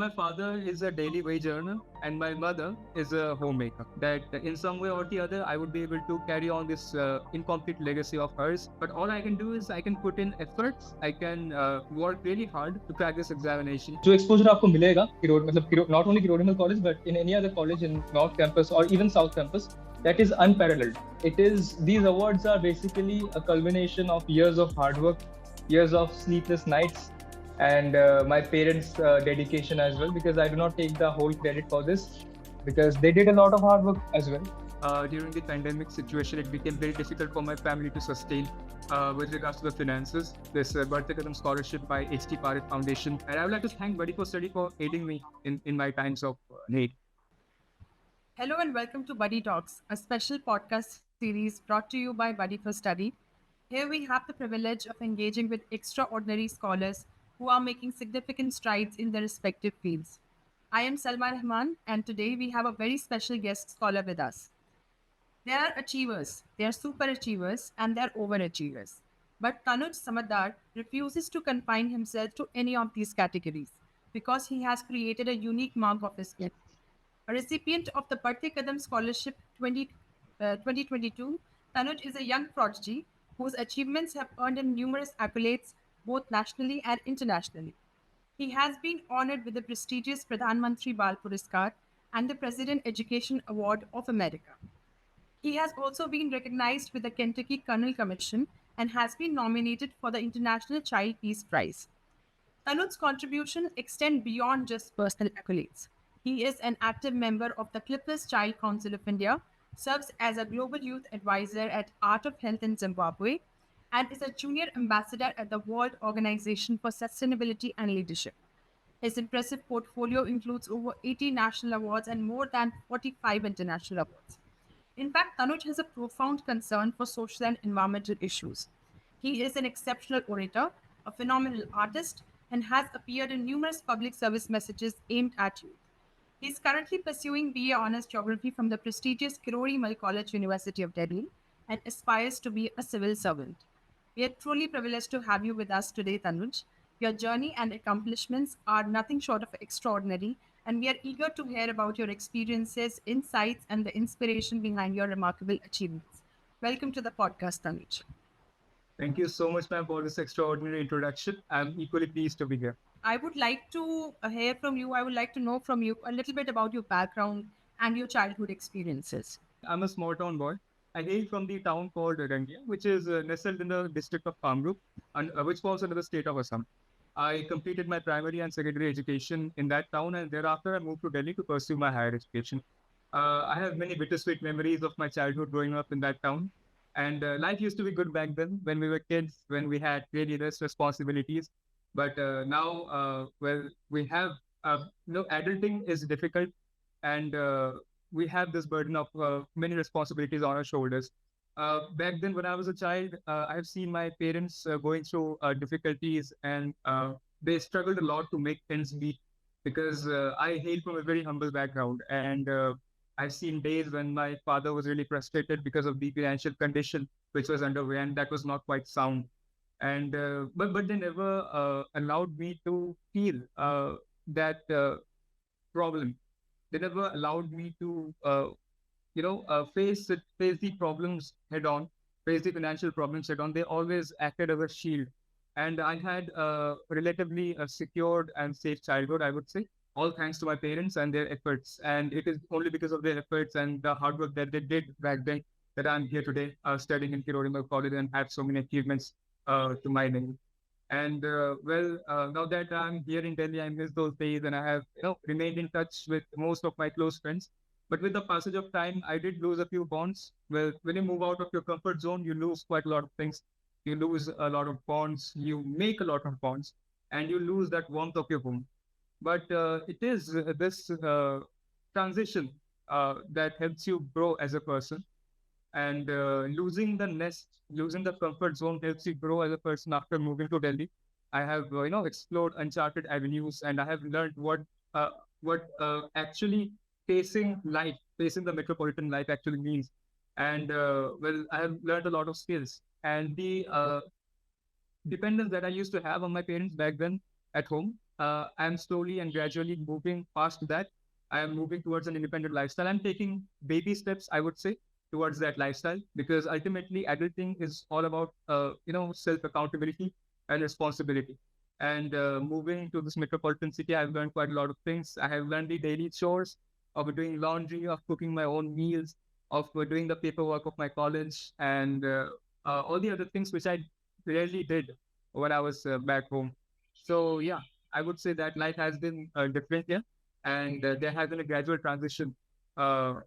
My father is a daily wage earner and my mother is a homemaker. That in some way or the other, I would be able to carry on this incomplete legacy of hers. But all I can do is I can put in efforts. I can work really hard to crack this examination. जो exposure आपको मिलेगा not only Kirodimal College but in any other college in North Campus or even South Campus, that is unparalleled. These awards are basically a culmination of years of hard work, years of sleepless nights, and my parents' dedication as well, because I do not take the whole credit for this, because they did a lot of hard work as well. During the pandemic situation, it became very difficult for my family to sustain with regards to the finances. This Badhte Kadam Scholarship by H.T. Parekh Foundation. And I would like to thank Buddy for Study for aiding me in my times of need. Hello and welcome to BuddyTalks, a special podcast series brought to you by Buddy for Study. Here we have the privilege of engaging with extraordinary scholars who are making significant strides in their respective fields. I am Salma Rahman, and today we have a very special guest scholar with us. There are achievers, there are superachievers, and there are overachievers. But Tanuj Samaddar refuses to confine himself to any of these categories because he has created a unique mark of his own. A recipient of the Badhte Kadam Scholarship 2022, Tanuj is a young prodigy whose achievements have earned him numerous accolades both nationally and internationally. He has been honored with the prestigious Pradhan Mantri Bal Puraskar and the President Education Award of America. He has also been recognized with the Kentucky Kernel Commission and has been nominated for the International Child Peace Prize. Tanuj's contribution extend beyond just personal accolades. He is an active member of the Clippers Child Council of India, serves as a global youth advisor at Art of Health in Zimbabwe, and is a junior ambassador at the World Organization for Sustainability and Leadership. His impressive portfolio includes over 80 national awards and more than 45 international awards. In fact, Tanuj has a profound concern for social and environmental issues. He is an exceptional orator, a phenomenal artist, and has appeared in numerous public service messages aimed at youth. He is currently pursuing BA Honours Geography from the prestigious Kirodimal College, University of Delhi, and aspires to be a civil servant. We are truly privileged to have you with us today, Tanuj. Your journey and accomplishments are nothing short of extraordinary, and we are eager to hear about your experiences, insights, and the inspiration behind your remarkable achievements. Welcome to the podcast, Tanuj. Thank you so much, ma'am, for this extraordinary introduction. I'm equally pleased to be here. I would like to hear from you. I would like to know from you a little bit about your background and your childhood experiences. I'm a small town boy. I hail from the town called Rangia, which is nestled in the district of Kamrup, and which falls under the state of Assam. I completed my primary and secondary education in that town, and thereafter I moved to Delhi to pursue my higher education. I have many bittersweet memories of my childhood growing up in that town. And life used to be good back then when we were kids, when we had really less responsibilities. But now, well, we have, adulting is difficult, and we have this burden of many responsibilities on our shoulders. Back then, when I was a child, I have seen my parents going through difficulties, and they struggled a lot to make ends meet because I hail from a very humble background. And I've seen days when my father was really frustrated because of the financial condition which was underway, and that was not quite sound. And but they never allowed me to feel that problem. They never allowed me to face the problems head on, face the financial problems head on. They always acted as a shield, and I had relatively a secured and safe childhood, I would say, all thanks to my parents and their efforts. And it is only because of their efforts and the hard work that they did back then that I'm here today, studying in Kirodimal College and have so many achievements to my name. And now that I'm here in Delhi, I miss those days, and I have remained in touch with most of my close friends. But with the passage of time, I did lose a few bonds. Well, when you move out of your comfort zone, you lose quite a lot of things. You lose a lot of bonds. You make a lot of bonds, and you lose that warmth of your home. But it is this transition that helps you grow as a person. And losing the nest, losing the comfort zone helps you grow as a person after moving to Delhi. I have, explored uncharted avenues, and I have learned what actually facing the metropolitan life actually means. And I have learned a lot of skills. And the dependence that I used to have on my parents back then at home I'm slowly and gradually moving past that. I am moving towards an independent lifestyle. I'm taking baby steps, I would say, towards that lifestyle, because ultimately adulting is all about, self accountability and responsibility. And moving to this metropolitan city, I've learned quite a lot of things. I have learned the daily chores of doing laundry, of cooking my own meals, of doing the paperwork of my college, and all the other things which I rarely did when I was back home. So yeah, I would say that life has been different here, and there has been a gradual transition, from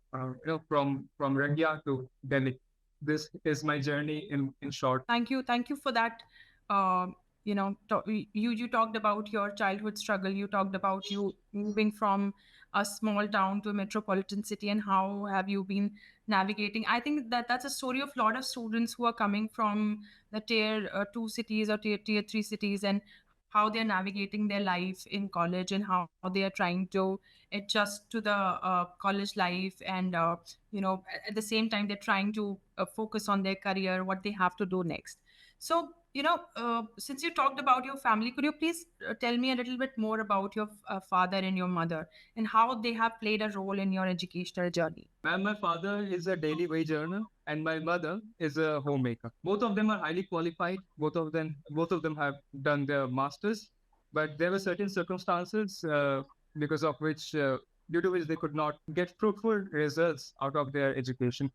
Rangia to Delhi. This is my journey in short. Thank you for that. Um, you talked about your childhood struggle. You talked about you moving from a small town to a metropolitan city, and how have you been navigating. I think that that's a story of a lot of students who are coming from the tier two cities or tier three cities, and how they're navigating their life in college, and how they are trying to adjust to the college life, and at the same time they're trying to focus on their career, what they have to do next. So, since you talked about your family, could you please tell me a little bit more about your father and your mother, and how they have played a role in your educational journey? And my father is a daily wage earner, and my mother is a homemaker. Both of them are highly qualified. Both of them have done their masters, but there were certain circumstances because of which, due to which they could not get fruitful results out of their education.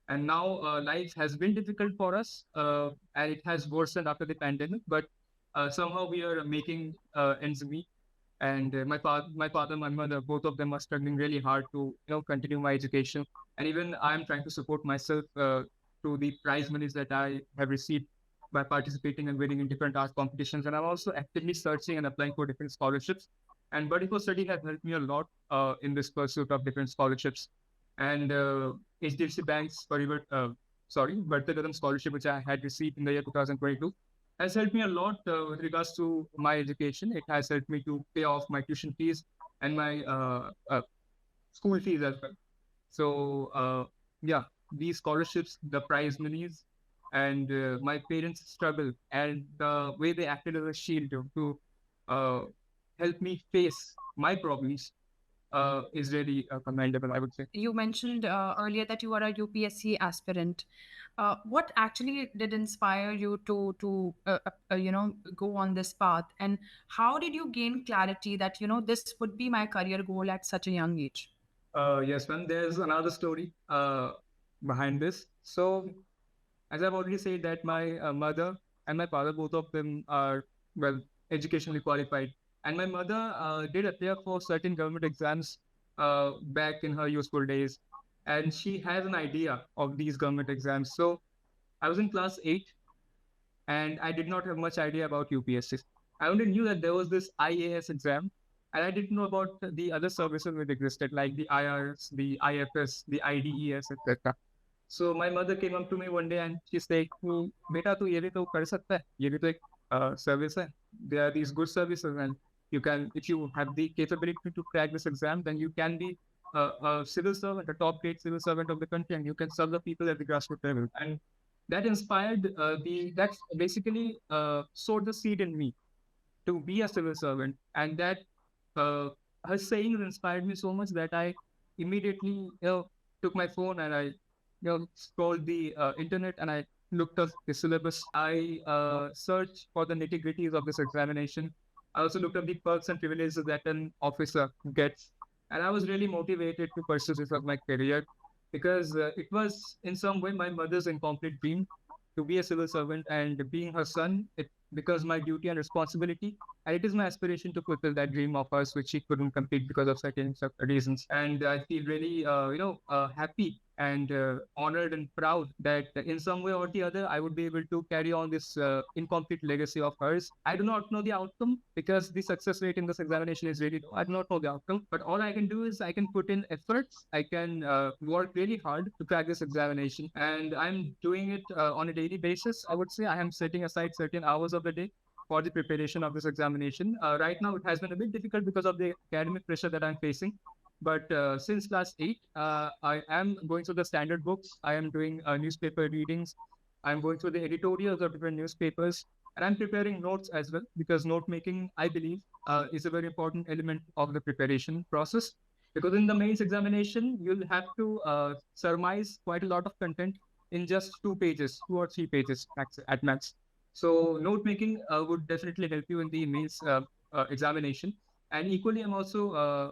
And now life has been difficult for us, and it has worsened after the pandemic. But somehow we are making ends meet. And my father, my mother, both of them are struggling really hard to continue my education. And even I'm trying to support myself through the prize monies that I have received by participating and winning in different art competitions. And I'm also actively searching and applying for different scholarships. And Buddy for Study has helped me a lot in this pursuit of different scholarships. And HDFC Bank's Badhte Kadam Scholarship, which I had received in the year 2022, has helped me a lot with regards to my education. It has helped me to pay off my tuition fees and my school fees as well. So yeah, these scholarships, the prize monies, and my parents' struggle, and the way they acted as a shield to uh, help me face my problems is really commendable, I would say. You mentioned earlier that you are a UPSC aspirant. What actually did inspire you to go on this path, and how did you gain clarity that this would be my career goal at such a young age? Yes, man, there's another story behind this. So, as I've already said, that my mother and my father, both of them are, well, educationally qualified. And my mother did appear for certain government exams back in her useful days. And she has an idea of these government exams. So, I was in class 8, and I did not have much idea about UPSC. I only knew that there was this IAS exam, and I didn't know about the other services that existed, like the IRS, the IFS, the IDES, etc. So my mother came up to me one day and she's like, "Beta, tu ye bhi to kar sakta hai. Ye bhi to ek service hai. There are these good services, and you can, if you have the capability to crack this exam, then you can be a civil servant, a top grade civil servant of the country, and you can serve the people at the grassroots level." And that inspired that's basically sowed the seed in me to be a civil servant. And that uh, her sayings inspired me so much that I immediately took my phone and I scrolled the internet, and I looked up the syllabus. I searched for the nitty gritties of this examination. I also looked up the perks and privileges that an officer gets, and I was really motivated to pursue this as my career, because it was in some way my mother's incomplete dream to be a civil servant, and being her son, it becomes my duty and responsibility. And it is my aspiration to fulfill that dream of hers, which she couldn't complete because of certain reasons. And I feel really, happy and honored and proud that in some way or the other, I would be able to carry on this incomplete legacy of hers. I do not know the outcome, because the success rate in this examination is really low. I do not know the outcome, but all I can do is I can put in efforts. I can work really hard to crack this examination, and I'm doing it on a daily basis. I would say I am setting aside certain hours of the day for the preparation of this examination. Right now, it has been a bit difficult because of the academic pressure that I'm facing. But since class 8, I am going through the standard books. I am doing newspaper readings. I'm going through the editorials of different newspapers. And I'm preparing notes as well, because note making, I believe, is a very important element of the preparation process. Because in the mains examination, you'll have to surmise quite a lot of content in just 2 pages, 2 or 3 pages at max. So note making would definitely help you in the mains examination. And equally, I'm also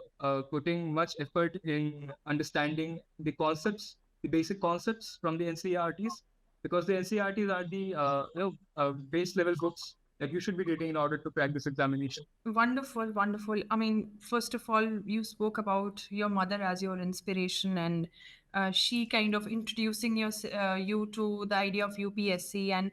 putting much effort in understanding the concepts, the basic concepts from the NCERTs, because the NCERTs are the base level books that you should be reading in order to crack this examination. Wonderful, wonderful. I mean, first of all, you spoke about your mother as your inspiration, and she kind of introducing you to the idea of UPSC, and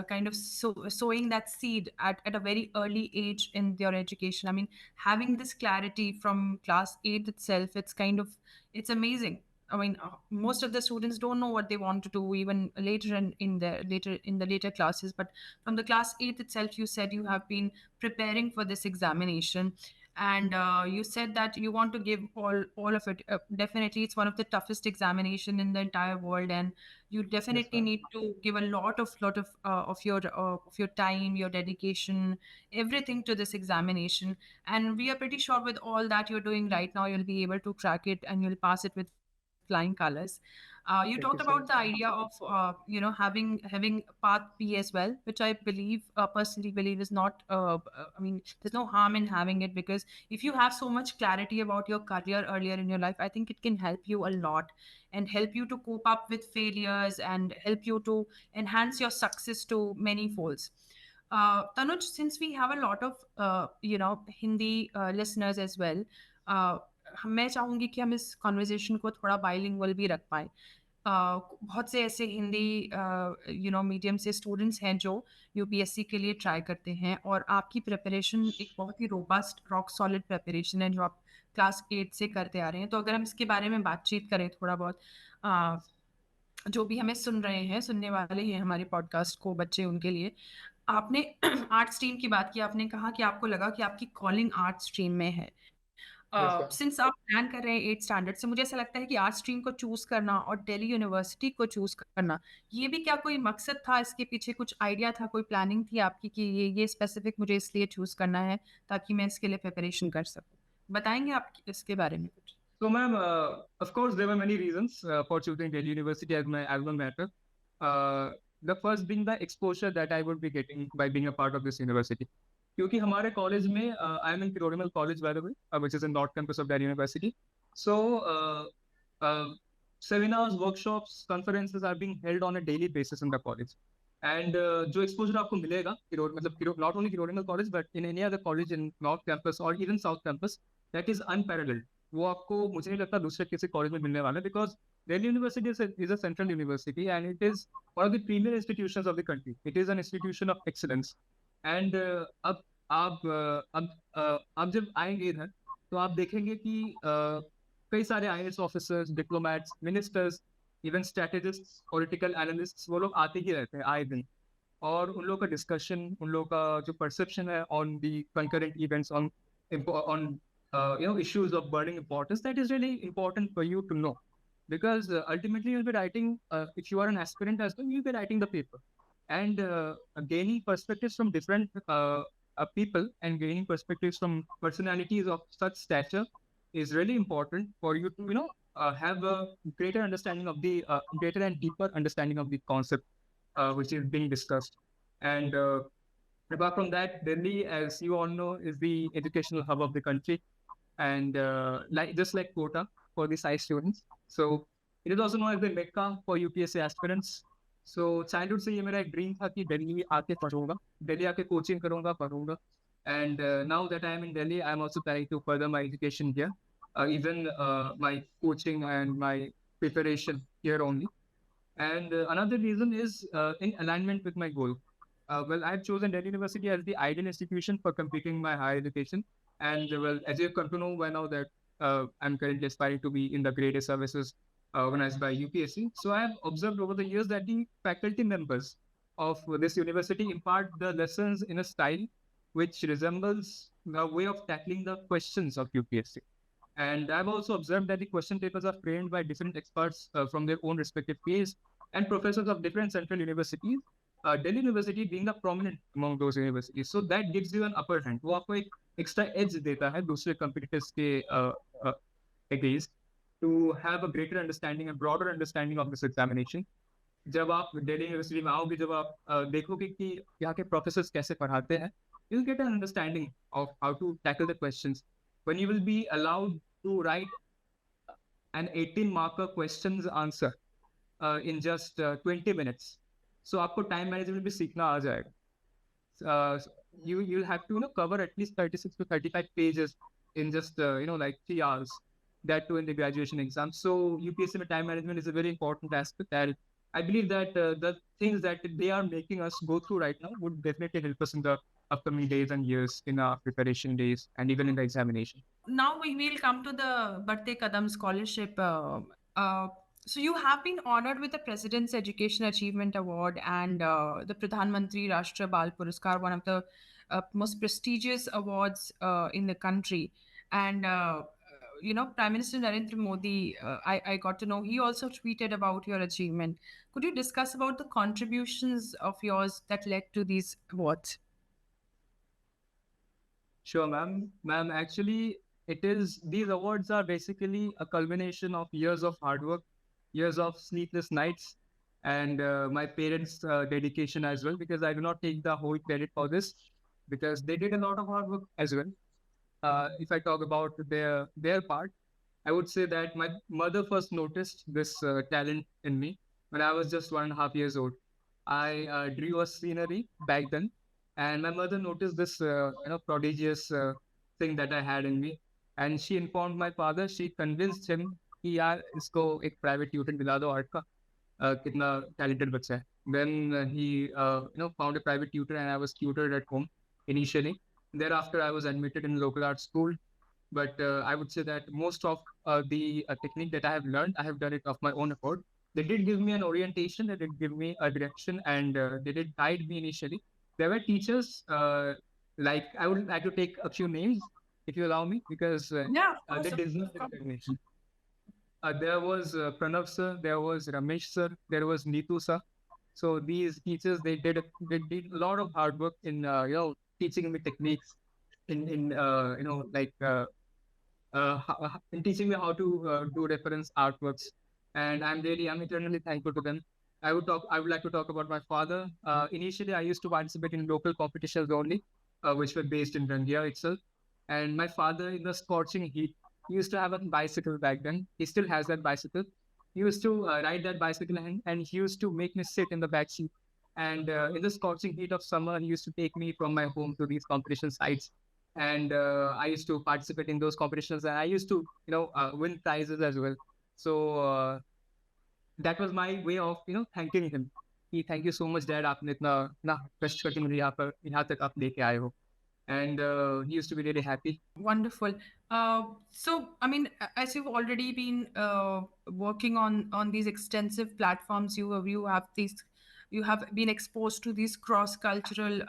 kind of sowing that seed at a very early age in your education. I mean, having this clarity from class 8 itself, it's amazing. I mean, most of the students don't know what they want to do even later in the later classes. But from the class 8 itself, you said you have been preparing for this examination, and you said that you want to give all of it. Definitely, it's one of the toughest examination in the entire world, and you Yes, definitely ma'am. need to give a lot of your time, your dedication, everything to this examination. And we are pretty sure with all that you're doing right now, you'll be able to crack it and you'll pass it with flying colors. You talked about the Thank you so idea much, of ma'am. having path B as well, which I believe, personally believe, is not. I mean, there's no harm in having it, because if you have so much clarity about your career earlier in your life, I think it can help you a lot, and help you to cope up with failures, and help you to enhance your success to many folds. Tanuj, since we have a lot of Hindi listeners as well, uh, मैं चाहूंगी कि हम इस conversation को थोड़ा bilingual भी रख पाए. बहुत से ऐसे हिंदी मीडियम से स्टूडेंट्स हैं जो यूपीएससी के लिए ट्राई करते हैं, और आपकी प्रिपरेशन एक बहुत ही रोबस्ट रॉक सॉलिड प्रिपरेशन है जो आप क्लास 8 से करते आ रहे हैं. तो अगर हम इसके बारे में बातचीत करें थोड़ा बहुत, अ, जो भी हमें सुन रहे हैं, सुनने वाले हैं हमारे पॉडकास्ट को, बच्चे, उनके लिए आपने आर्ट स्ट्रीम की बात की. आपने कहा कि आपको लगा कि आपकी कॉलिंग आर्ट स्ट्रीम में है. Yes, ma'am. सिंस आप प्लान कर रहे हैं 8 स्टैंडर्ड से, मुझे ऐसा लगता है कि आर्ट स्ट्रीम को चूज करना और दिल्ली यूनिवर्सिटी को चूज करना, ये भी क्या कोई मकसद था इसके पीछे? कुछ आइडिया था, कोई प्लानिंग थी आपकी कि ये स्पेसिफिक मुझे इसलिए चूज करना है ताकि मैं इसके लिए प्रिपरेशन कर सकूं? बताएंगे आप इसके बारे में कुछ? So, ma'am, of course, there were many reasons for choosing Delhi University as my alma mater. Uh, the first being the exposure that I would be getting by being a part of this university. क्योंकि हमारे college में I am in Kirorimal college by the way, which is in North Campus of Delhi University. So seminars, workshops, conferences are being held on a daily basis in the college. And जो exposure आपको मिलेगा मतलब not only Kirodinal college but in any other college in North campus or even South campus, that is unparalleled. वो आपको मुझे नहीं लगता दूसरे किसी कॉलेज में मिलने वाला है, because Delhi University is a central university and it is one of the premier institutions of the country. It is an institution of excellence. And अब आप जब आएंगे इधर तो आप देखेंगे कि कई सारे IAS officers, diplomats, ministers, even strategists, political analysts, वो लोग आते ही रहते हैं आए दिन. और उन लोगों का डिस्कशन, उन लोगों का जो परसेप्शन है on the concurrent events, on issues of burning importance, that is really important for you to know, because ultimately you'll be writing, if you are an aspirant as well, you'll be writing the paper. And gaining perspectives from different people and gaining perspectives from personalities of such stature is really important for you to have a greater understanding of the greater and deeper understanding of the concept which is being discussed. And apart from that, Delhi, as you all know, is the educational hub of the country, and like Kota for the science students. So it is also known as the Mecca for UPSC aspirants. So childhood से ये मेरा एक dream था कि दिल्ली आके पढ़ूंगा, दिल्ली आके coaching करूंगा, पढ़ूंगा. And now that I am in Delhi, I am also planning to further my education here, even my coaching and my preparation here only. And another reason is in alignment with my goal. Well, I've chosen Delhi University as the ideal institution for completing my higher education. And well, as you've come to know by now that I'm currently aspiring to be in the grade A services organized by UPSC. So I have observed over the years that the faculty members of this university impart the lessons in a style which resembles the way of tackling the questions of UPSC. And I've also observed that the question papers are framed by different experts from their own respective fields and professors of different central universities Delhi University being the prominent among those universities, so that gives you an upper hand. वो आपको एक extra edge देता है दूसरे competitors के against, to have a greater understanding and broader understanding of this examination. जब आप Delhi university में आओगे, जब आप देखोगे कि यहाँ के प्रोफेसर्स कैसे पढ़ाते हैं, you'll get an understanding of how to tackle the questions. When you will be allowed to write an 18 marker questions answer in just 20 minutes, so आपको time management भी सीखना आ जाएगा. You'll have to cover at least 36 to 35 pages in just like 3 hours, that too in the graduation exam. So UPSC में time management is a very important aspect, and I believe that the things that they are making us go through right now would definitely help us in the upcoming days and years, in our preparation days and even in the examination. Now we will come to the Badhte Kadam Scholarship. So you have been honored with the President's Education Achievement Award and the Pradhan Mantri Rastriya Bal Puraskar, one of the most prestigious awards in the country. And Prime Minister Narendra Modi, I got to know, he also tweeted about your achievement. Could you discuss about the contributions of yours that led to these awards? Sure, ma'am. Ma'am, actually, these awards are basically a culmination of years of hard work, years of sleepless nights, and my parents' dedication as well, because I do not take the whole credit for this, because they did a lot of hard work as well. If I talk about their part, I would say that my mother first noticed this talent in me when I was just 1.5 years old. I drew a scenery back then, and my mother noticed this prodigious thing that I had in me, and she informed my father. She convinced him कि यार इसको एक private tutor दिला दो art का, कितना talented बच्चा है. Then he found a private tutor, and I was tutored at home initially. Thereafter, I was admitted in local art school. But I would say that most of the technique that I have learned, I have done it of my own accord. They did give me an orientation, they did give me a direction, and they did guide me initially. There were teachers, like I would like to take a few names, if you allow me, because they deserve the recognition. There was Pranav sir, there was Ramesh sir, there was Neetu sir. So these teachers, they did a lot of hard work in teaching me techniques, in in teaching me how to do reference artworks, and I'm eternally thankful to them. I would like to talk about my father. Initially, I used to participate in local competitions only, which were based in Rangia itself. And my father, in the scorching heat, he used to have a bicycle back then. He still has that bicycle. He used to ride that bicycle, and he used to make me sit in the back seat. And in the scorching heat of summer, he used to take me from my home to these competition sites. And I used to participate in those competitions, and I used to, win prizes as well. So that was my way of, thanking him. Thank you so much, Dad. आपने इतना कष्ट करके मुझे यहाँ तक आप लेके आए हो. And he used to be really happy. Wonderful. So, I mean, as you've already been working on these extensive platforms, you have been exposed to these cross-cultural,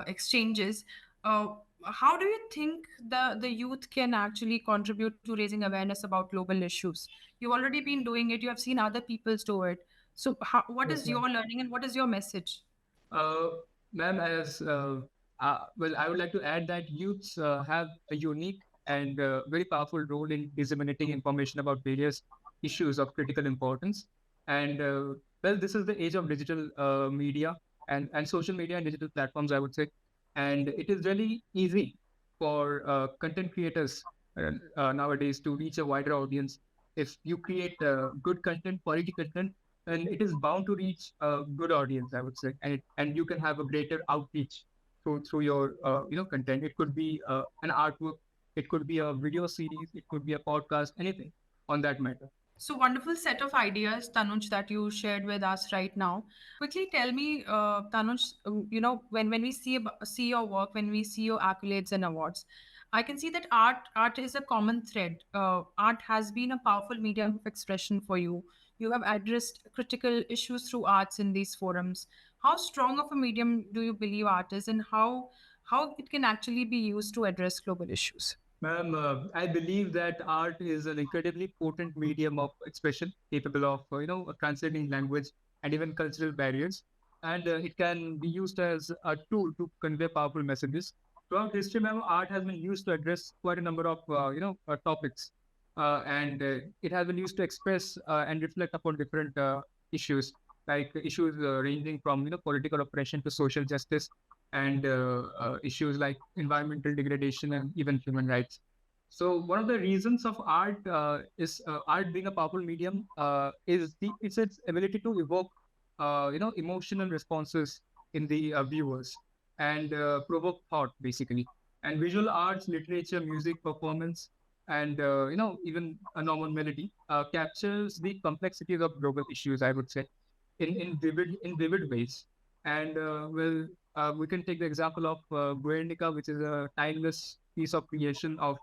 exchanges. How do you think the youth can actually contribute to raising awareness about global issues? You've already been doing it. You have seen other people do it. So, what Yes, is your learning and what is your message? Ma'am, well, I would like to add that youths have a unique and very powerful role in disseminating information about various issues of critical importance. And well, this is the age of digital media and social media and digital platforms, I would say. And it is really easy for content creators nowadays to reach a wider audience. If you create good content, quality content, and it is bound to reach a good audience, I would say, and you can have a greater outreach through your content. It could be an artwork, it could be a video series, it could be a podcast, anything on that matter. So wonderful set of ideas, Tanuj, that you shared with us right now. Quickly tell me, Tanuj, when we see your work, when we see your accolades and awards, I can see that art is a common thread. Art has been a powerful medium of expression for you. You have addressed critical issues through arts in these forums. How strong of a medium do you believe art is, and how it can actually be used to address global issues? Ma'am, I believe that art is an incredibly potent medium of expression, capable of translating language and even cultural barriers. And it can be used as a tool to convey powerful messages. Throughout history, ma'am, art has been used to address quite a number of topics, and it has been used to express and reflect upon different issues, like issues ranging from political oppression to social justice, and issues like environmental degradation and even human rights. So one of the reasons of art is art being a powerful medium is its ability to evoke emotional responses in the viewers and provoke thought basically. And visual arts, literature, music, performance, and even a normal melody captures the complexities of global issues, I would say, in vivid ways. And we can take the example of Guernica, which is a timeless piece of creation of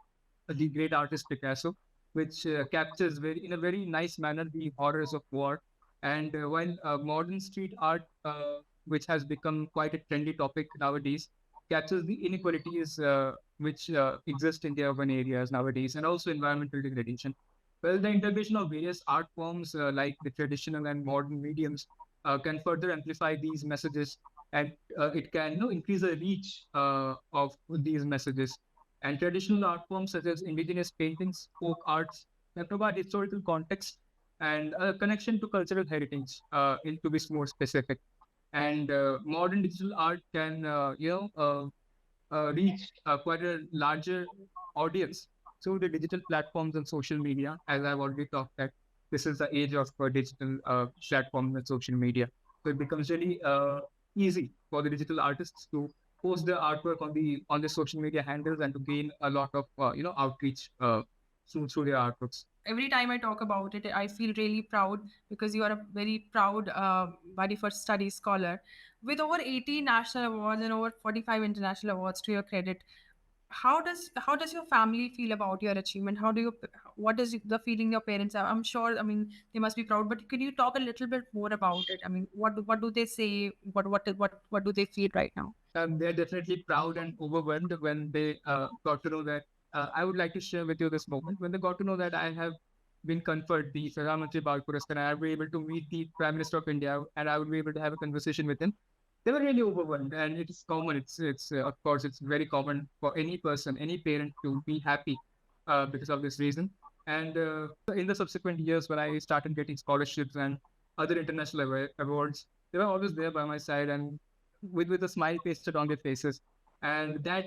the great artist Picasso, which captures in a very nice manner the horrors of war. And while modern street art, which has become quite a trendy topic nowadays, captures the inequalities which exist in the urban areas nowadays, and also environmental degradation. Well, the integration of various art forms like the traditional and modern mediums can further amplify these messages, and it can increase the reach of these messages. And traditional art forms such as indigenous paintings, folk arts, that provide historical context and a connection to cultural heritage, to be more specific. And modern digital art can, reach quite a larger audience through the digital platforms and social media. As I've already talked that this is the age of digital platforms and social media. So it becomes really easy for the digital artists to post their artwork on the social media handles and to gain a lot of outreach through their artworks. Every time I talk about it, I feel really proud because you are a very proud Body for Studies scholar with over 80 national awards and over 45 international awards to your credit. How does your family feel about your achievement? What is the feeling your parents have? I'm sure, I mean, they must be proud, but can you talk a little bit more about it? I mean, what do they say? What do they feel right now? They're definitely proud and overwhelmed when they got to know that. I would like to share with you this moment when they got to know that I have been conferred the Rastriya Bal Puraskar, and I will be able to meet the Prime Minister of India, and I will be able to have a conversation with him. They were really overwhelmed, and it is common. It's of course it's very common for any person, any parent to be happy because of this reason. And in the subsequent years, when I started getting scholarships and other international awards, they were always there by my side and with a smile pasted on their faces, and that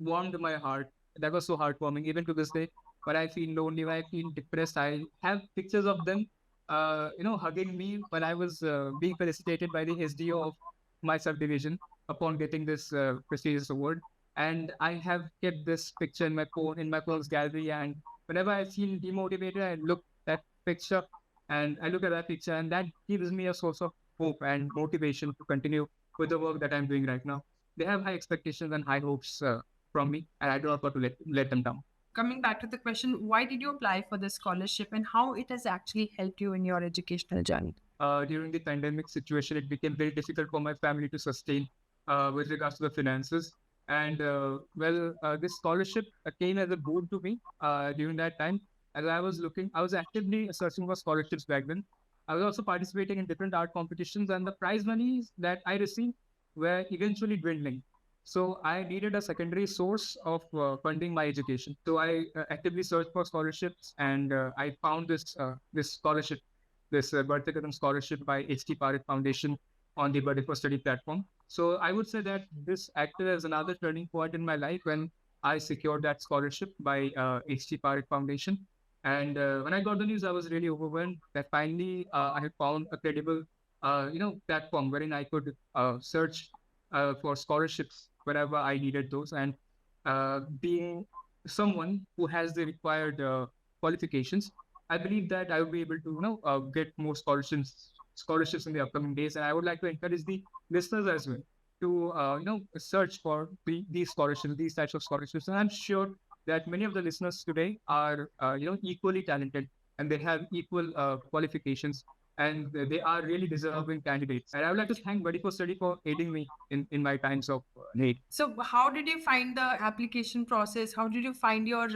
warmed my heart. That was so heartwarming. Even to this day, when I feel lonely, when I feel depressed, I have pictures of them, hugging me when I was being felicitated by the SDO of my subdivision upon getting this prestigious award. And I have kept this picture in my phone's gallery. And whenever I feel demotivated, I look that picture and I look at that picture, and that gives me a source of hope and motivation to continue with the work that I'm doing right now. They have high expectations and high hopes from me, and I do not want to let them down. Coming back to the question, why did you apply for this scholarship and how it has actually helped you in your educational journey? During the pandemic situation, it became very difficult for my family to sustain with regards to the finances. And this scholarship came as a boon to me during that time. As I was actively searching for scholarships back then. I was also participating in different art competitions, and the prize monies that I received were eventually dwindling. So I needed a secondary source of funding my education. So I actively searched for scholarships, and I found this scholarship, this Badhte Kadam Scholarship by H.T. Parekh Foundation on the Buddy for Study platform. So I would say that this acted as another turning point in my life when I secured that scholarship by H.T. Parekh Foundation. And when I got the news, I was really overwhelmed that finally I had found a credible, platform wherein I could search for scholarships whenever I needed those. And being someone who has the required qualifications, I believe that I will be able to, get more scholarships in the upcoming days. And I would like to encourage the listeners as well to, search for these scholarships, these types of scholarships. And I'm sure that many of the listeners today are, equally talented and they have equal qualifications, and they are really deserving candidates. And I would like to thank Buddy for Study for aiding me in my times of need. So, how did you find the application process? How did you find your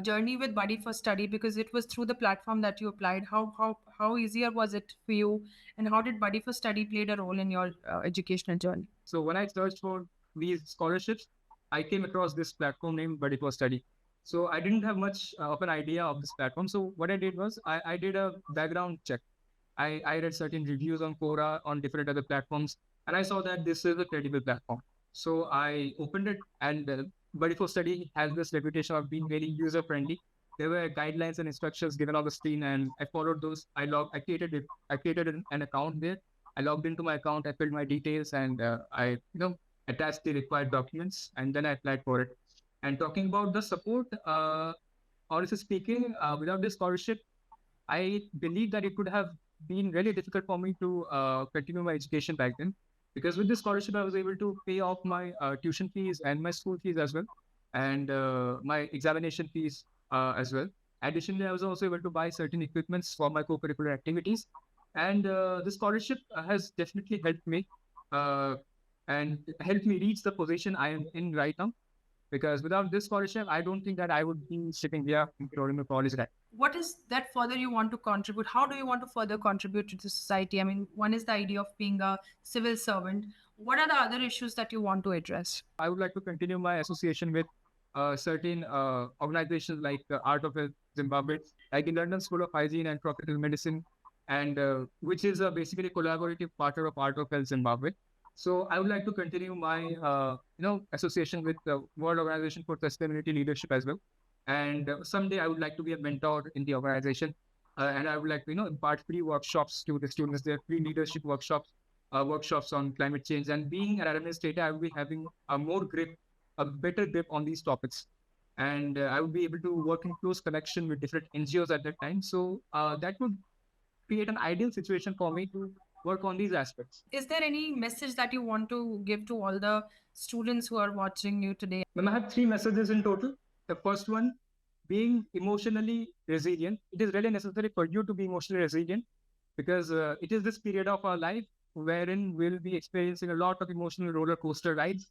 journey with Buddy for Study, because it was through the platform that you applied. How easier was it for you, and how did Buddy for Study played a role in your educational journey? So when I searched for these scholarships, I came across this platform named Badhte Kadam Study. So I didn't have much of an idea of this platform. So what I did was I did a background check. I read certain reviews on Quora, on different other platforms, and I saw that this is a credible platform. So I opened it, and Buddy for Study has this reputation of being very user friendly. There were guidelines and instructions given on the screen, and I followed those. I created it. I created an account there. I logged into my account. I filled my details, and I attached the required documents, and then I applied for it. And talking about the support, honestly speaking, without this scholarship, I believe that it would have been really difficult for me to continue my education back then, because with this scholarship, I was able to pay off my tuition fees and my school fees as well, and my examination fees as well. Additionally, I was also able to buy certain equipments for my co-curricular activities, and the scholarship has definitely helped me uh, and helped me reach the position I am in right now. Because without this scholarship, I don't think that I would be sitting here in Colorado College right. What is that further you want to contribute? How do you want to further contribute to the society? I mean, one is the idea of being a civil servant. What are the other issues that you want to address? I would like to continue my association with certain organizations like Art of Health Zimbabwe, like the London School of Hygiene and Tropical Medicine, and which is basically a collaborative partner of Art of Health Zimbabwe. So I would like to continue my association with the World Organization for Sustainability Leadership as well. And someday I would like to be a mentor in the organization, and I would like to impart free workshops to the students. There are free leadership workshops on climate change. And being an administrator, I will be having a better grip on these topics. And I would be able to work in close connection with different NGOs at that time. So that would create an ideal situation for me to work on these aspects. Is there any message that you want to give to all the students who are watching you today? Ma'am, I have 3 messages in total. The first one, being emotionally resilient. It is really necessary for you to be emotionally resilient, because it is this period of our life wherein we'll be experiencing a lot of emotional roller coaster rides.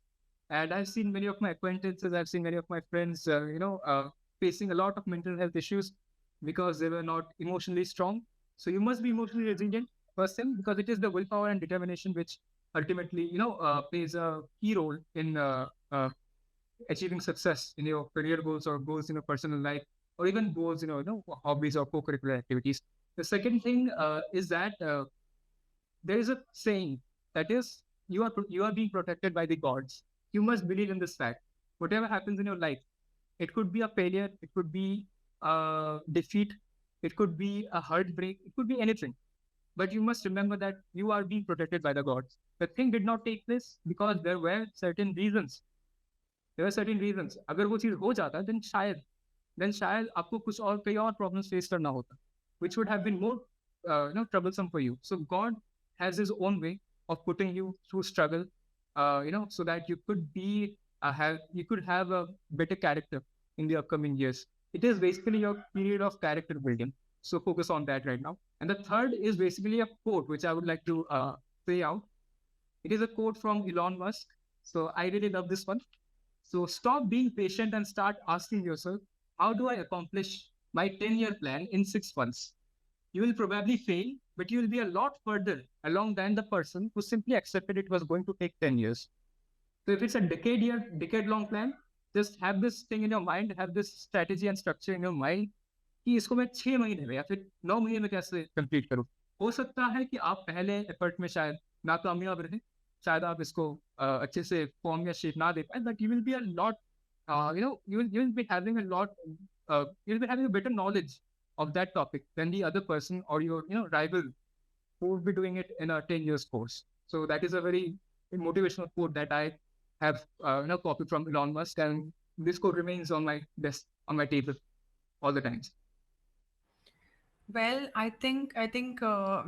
And I've seen many of my acquaintances, I've seen many of my friends, facing a lot of mental health issues because they were not emotionally strong. So you must be emotionally resilient, first thing, because it is the willpower and determination which ultimately, plays a key role in achieving success in your career goals or goals in your personal life, or even goals, hobbies or co-curricular activities. The second thing is that there is a saying that is, you are being protected by the gods. You must believe in this fact. Whatever happens in your life, it could be a failure, it could be a defeat, it could be a heartbreak, it could be anything. But you must remember that you are being protected by the gods. The thing did not take place because there were certain reasons. अगर वो चीज हो जाता then शायद आपको कुछ और कई और problems face करना होता, which would have been more troublesome for you. So God has His own way of putting you through struggle, so that you could have a better character in the upcoming years. It is basically your period of character building. So focus on that right now. And the third is basically a quote which I would like to say out. It is a quote from Elon Musk. So I really love this one. So stop being patient and start asking yourself, how do I accomplish my 10-year plan in 6 months? You will probably fail, but you will be a lot further along than the person who simply accepted it was going to take 10 years. So if it's a decade-long plan, just have this thing in your mind, have this strategy and structure in your mind कि इसको मैं 6 महीने में या फिर 9 महीने में कैसे कंप्लीट करूँ. हो सकता है कि आप पहले एफर्ट में शायद नाकामयाब रहे, शायद आप इसको अच्छे से फॉर्म या शेप ना दे पाए, but you will be a lot, you will be having a lot, you will be having a better knowledge of that topic than the other person or your rival who will be doing it in a 10 years course. So that is a very motivational quote that I have copied from Elon Musk, and this quote remains on my desk, on my table all the times. Well, I think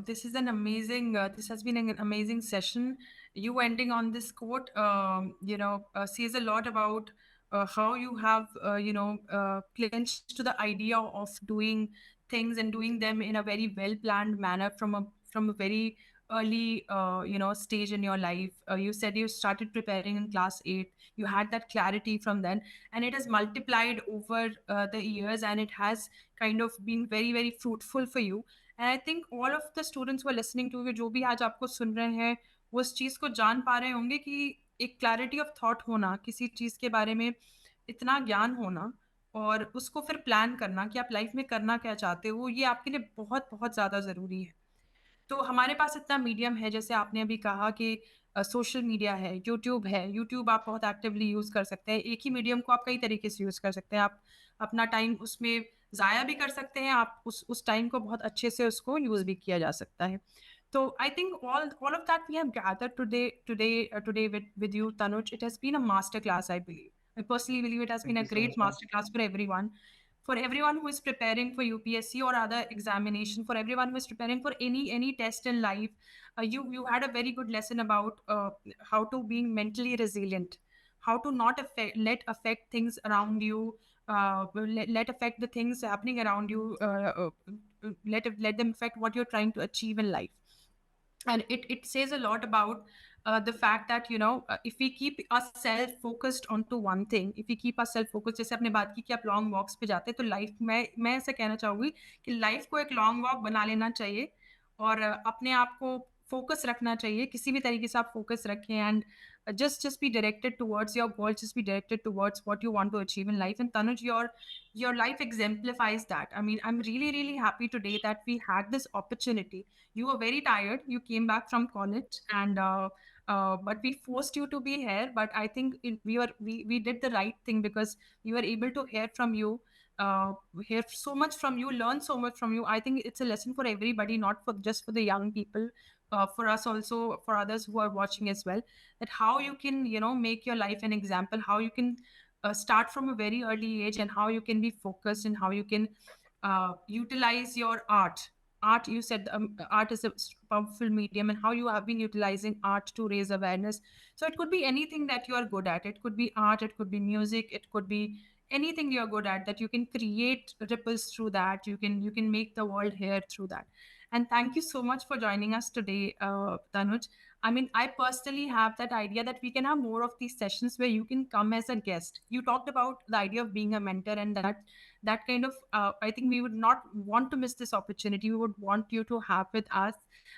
this is an amazing. This has been an amazing session. You ending on this quote, says a lot about how you have, clinched to the idea of doing things and doing them in a very well planned manner from a very early stage in your life. You said you started preparing in class 8. You had that clarity from then, and it has multiplied over the years, and it has kind of been very very fruitful for you. And I think all of the students who are listening to, जो भी आज आपको सुन रहे हैं, वो उस चीज को जान पा रहे होंगे कि एक क्लैरिटी ऑफ थॉट होना, किसी चीज के बारे में इतना ज्ञान होना, और उसको फिर प्लान करना कि आप लाइफ में करना क्या चाहते हो, ये आपके लिए बहुत बहुत ज़्यादा ज़रूरी है। तो हमारे पास इतना मीडियम है, जैसे आपने अभी कहा कि सोशल मीडिया है, यूट्यूब आप बहुत एक्टिवली यूज़ कर सकते हैं। एक ही मीडियम को आप कई तरीके से यूज़ कर सकते हैं। आप अपना टाइम उसमें ज़ाया भी कर सकते हैं, आप उस टाइम को बहुत अच्छे से उसको यूज़ भी किया जा सकता है। So I think all of that we have gathered today with you, Tanuj. It has been a master class, I believe. I personally believe it has Thank been you a so much, great ma'am. master class for everyone who is preparing for UPSC or other examination, for everyone who is preparing for any test in life. You had a very good lesson about how to being mentally resilient, how to not let affect things around you, let affect the things happening around you, let them affect what you're trying to achieve in life. And it says a lot about the fact that if we keep ourselves focused onto one thing, if we keep ourselves focused, जैसे आपने बात की कि आप long walks पे जाते हैं, तो लाइफ में मैं ऐसा कहना चाहूंगी कि लाइफ को एक लॉन्ग वॉक बना लेना चाहिए, और अपने आप को फोकस रखना चाहिए, किसी भी तरीके से आप फोकस रखें, and just be directed towards your goal, just be directed towards what you want to achieve in life. And Tanuj, your life exemplifies that. I mean, I'm really really happy today that we had this opportunity. You were very tired, you came back from college, and but we forced you to be here. But I think we did the right thing, because we were able to hear from you, hear so much from you, learn so much from you. I think it's a lesson for everybody, not for just for the young people, for us also, for others who are watching as well, that how you can make your life an example, how you can start from a very early age, and how you can be focused, and how you can utilize your art. You said art is a powerful medium, and how you have been utilizing art to raise awareness. So it could be anything that you are good at. It could be art, it could be music, it could be anything you're good at, that you can create ripples through that, you can make the world hear through that. And thank you so much for joining us today, Tanuj. I mean, I personally have that idea that we can have more of these sessions where you can come as a guest. You talked about the idea of being a mentor, and that kind of I think we would not want to miss this opportunity. We would want you to have with us.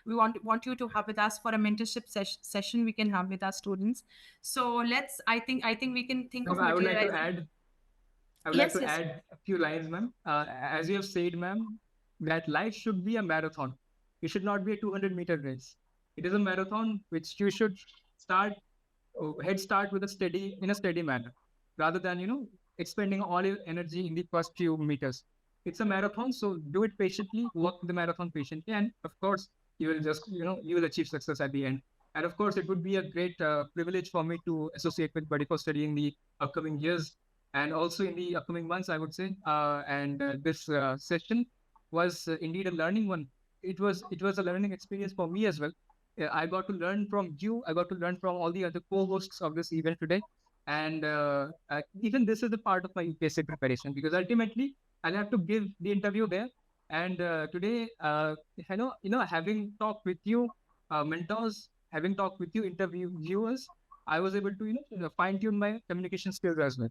We want you to have with us for a mentorship session we can have with our students. So let's. I think we can think No, of I would like to materializing. add. I would like Yes, to yes. add a few lines, ma'am. As you have said, ma'am, that life should be a marathon. It should not be a 200-meter race. It is a marathon which you should start head start with a steady manner, rather than expending all your energy in the first few meters. It's a marathon, so do it patiently, walk the marathon patiently, and of course you will just you will achieve success at the end. And of course, it would be a great privilege for me to associate with Buddy for studying the upcoming years and also in the upcoming months, I would say. And this session was indeed a learning one. It was a learning experience for me as well. I got to learn from you. I got to learn from all the other co-hosts of this event today. And even this is a part of my UPSC preparation, because ultimately I'll have to give the interview there. And today, having talked with you, mentors, having talked with you, interviewers, I was able to fine tune my communication skills as well.